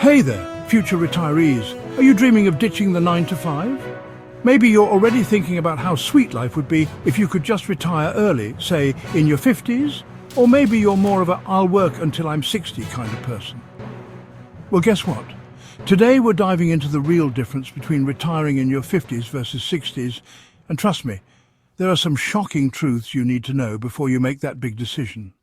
Hey there, future retirees. Are you dreaming of ditching the 9 to 5? Maybe you're already thinking about how sweet life would be if you could just retire early, say in your 50s? Or maybe you're more of a I'll work until I'm 60 kind of person. Well, guess what? Today we're diving into the real difference between retiring in your 50s versus 60s, and trust me, there are some shocking truths you need to know before you make that big decision.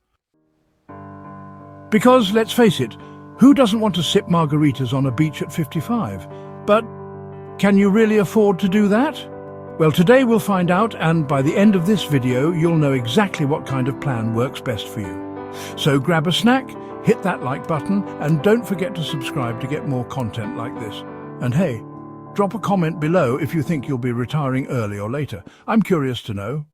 Because, let's face it, who doesn't want to sip margaritas on a beach at 55? But can you really afford to do that? Well, today we'll find out, and by the end of this video, you'll know exactly what kind of plan works best for you. So grab a snack, hit that like button, and don't forget to subscribe to get more content like this. And hey, drop a comment below if you think you'll be retiring early or later. I'm curious to know.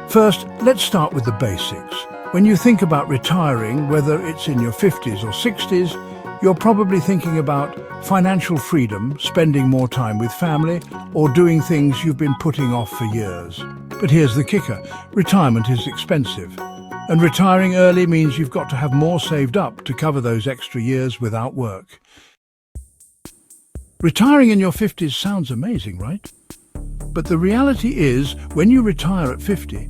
First, let's start with the basics. When you think about retiring, whether it's in your 50s or 60s, you're probably thinking about financial freedom, spending more time with family, or doing things you've been putting off for years. But here's the kicker: retirement is expensive. And retiring early means you've got to have more saved up to cover those extra years without work. Retiring in your 50s sounds amazing, right? But the reality is, when you retire at 50,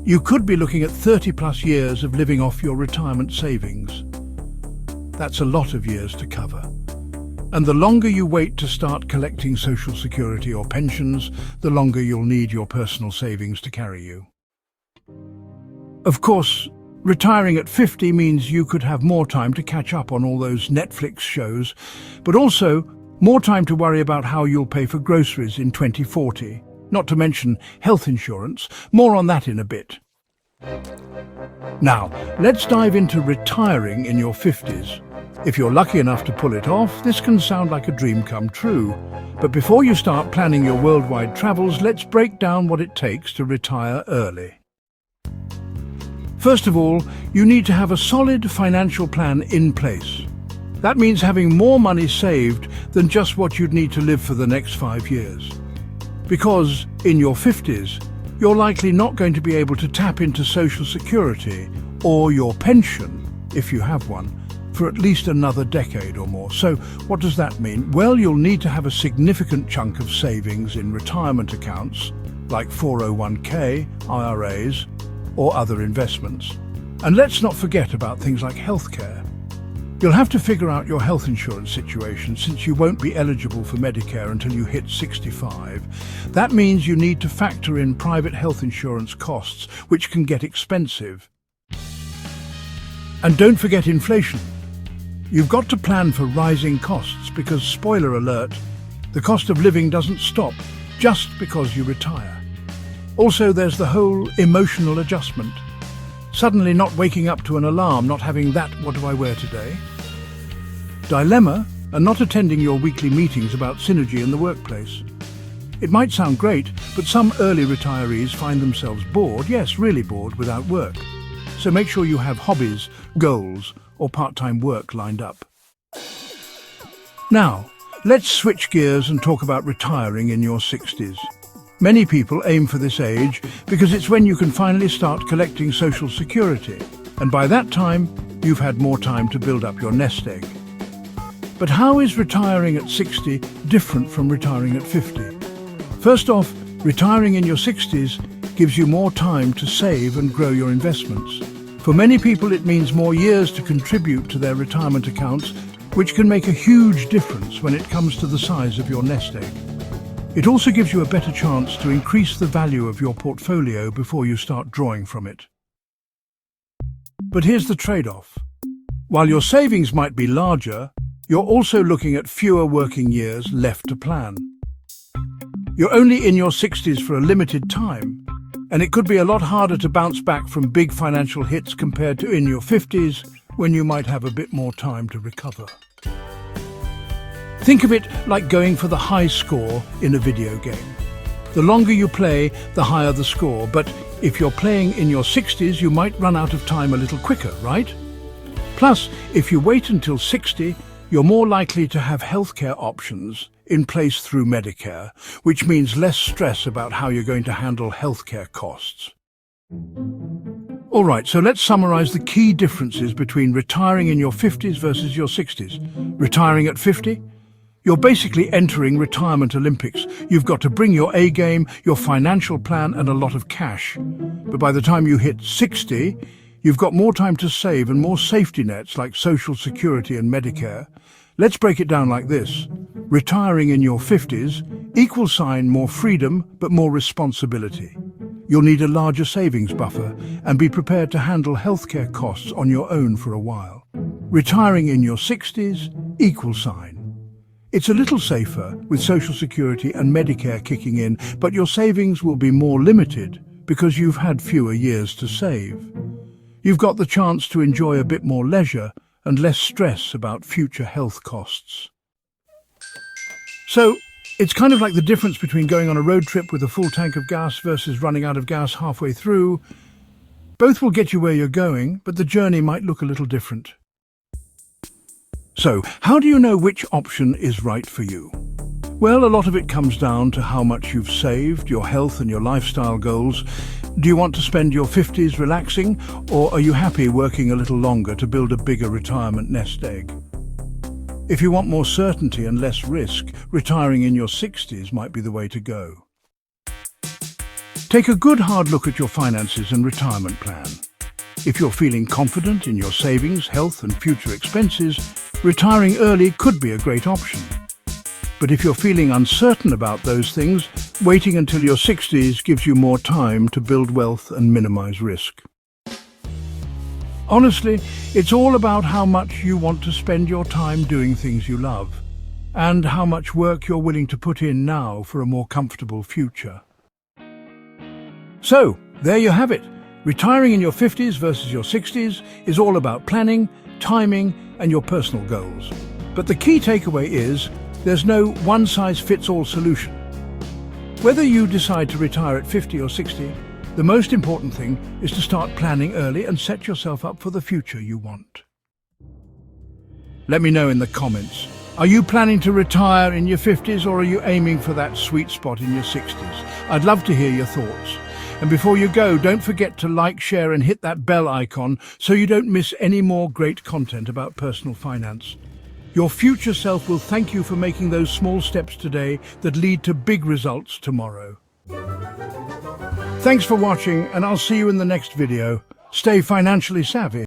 you could be looking at 30+ years of living off your retirement savings. That's a lot of years to cover. And the longer you wait to start collecting Social Security or pensions, the longer you'll need your personal savings to carry you. Of course, retiring at 50 means you could have more time to catch up on all those Netflix shows, but also more time to worry about how you'll pay for groceries in 2040. Not to mention health insurance. More on that in a bit. Now, let's dive into retiring in your 50s. If you're lucky enough to pull it off, this can sound like a dream come true. But before you start planning your worldwide travels, let's break down what it takes to retire early. First of all, you need to have a solid financial plan in place. That means having more money saved than just what you'd need to live for the next 5 years. Because in your 50s, you're likely not going to be able to tap into Social Security or your pension, if you have one, for at least another decade or more. So what does that mean? Well, you'll need to have a significant chunk of savings in retirement accounts, like 401k, IRAs, or other investments. And let's not forget about things like healthcare. You'll have to figure out your health insurance situation, since you won't be eligible for Medicare until you hit 65. That means you need to factor in private health insurance costs, which can get expensive. And don't forget inflation. You've got to plan for rising costs because, spoiler alert, the cost of living doesn't stop just because you retire. Also, there's the whole emotional adjustment. Suddenly not waking up to an alarm, not having that "what do I wear today?" dilemma, and not attending your weekly meetings about synergy in the workplace. It might sound great, but some early retirees find themselves bored, yes, really bored, without work. So make sure you have hobbies, goals, or part-time work lined up. Now, let's switch gears and talk about retiring in your 60s. Many people aim for this age because it's when you can finally start collecting Social Security, and by that time, you've had more time to build up your nest egg. But how is retiring at 60 different from retiring at 50? First off, retiring in your 60s gives you more time to save and grow your investments. For many people, it means more years to contribute to their retirement accounts, which can make a huge difference when it comes to the size of your nest egg. It also gives you a better chance to increase the value of your portfolio before you start drawing from it. But here's the trade-off. While your savings might be larger, you're also looking at fewer working years left to plan. You're only in your 60s for a limited time, and it could be a lot harder to bounce back from big financial hits compared to in your 50s, when you might have a bit more time to recover. Think of it like going for the high score in a video game. The longer you play, the higher the score, but if you're playing in your 60s, you might run out of time a little quicker, right? Plus, if you wait until 60, you're more likely to have healthcare options in place through Medicare, which means less stress about how you're going to handle healthcare costs. All right, so let's summarize the key differences between retiring in your 50s versus your 60s. Retiring at 50? You're basically entering retirement Olympics. You've got to bring your A game, your financial plan, and a lot of cash. But by the time you hit 60, you've got more time to save and more safety nets like Social Security and Medicare. Let's break it down like this. Retiring in your 50s equals more freedom but more responsibility. You'll need a larger savings buffer and be prepared to handle healthcare costs on your own for a while. Retiring in your 60s equals it's a little safer with Social Security and Medicare kicking in, but your savings will be more limited because you've had fewer years to save. You've got the chance to enjoy a bit more leisure and less stress about future health costs. So, it's kind of like the difference between going on a road trip with a full tank of gas versus running out of gas halfway through. Both will get you where you're going, but the journey might look a little different. So, how do you know which option is right for you? Well, a lot of it comes down to how much you've saved, your health and your lifestyle goals. Do you want to spend your 50s relaxing, or are you happy working a little longer to build a bigger retirement nest egg? If you want more certainty and less risk, retiring in your 60s might be the way to go. Take a good hard look at your finances and retirement plan. If you're feeling confident in your savings, health and future expenses, retiring early could be a great option. But if you're feeling uncertain about those things, waiting until your 60s gives you more time to build wealth and minimize risk. Honestly, it's all about how much you want to spend your time doing things you love, and how much work you're willing to put in now for a more comfortable future. So, there you have it. Retiring in your 50s versus your 60s is all about planning, timing, and your personal goals. But the key takeaway is, there's no one-size-fits-all solution. Whether you decide to retire at 50 or 60, the most important thing is to start planning early and set yourself up for the future you want. Let me know in the comments. Are you planning to retire in your 50s, or are you aiming for that sweet spot in your 60s? I'd love to hear your thoughts. And before you go, don't forget to like, share and hit that bell icon so you don't miss any more great content about personal finance. Your future self will thank you for making those small steps today that lead to big results tomorrow. Thanks for watching, and I'll see you in the next video. Stay financially savvy.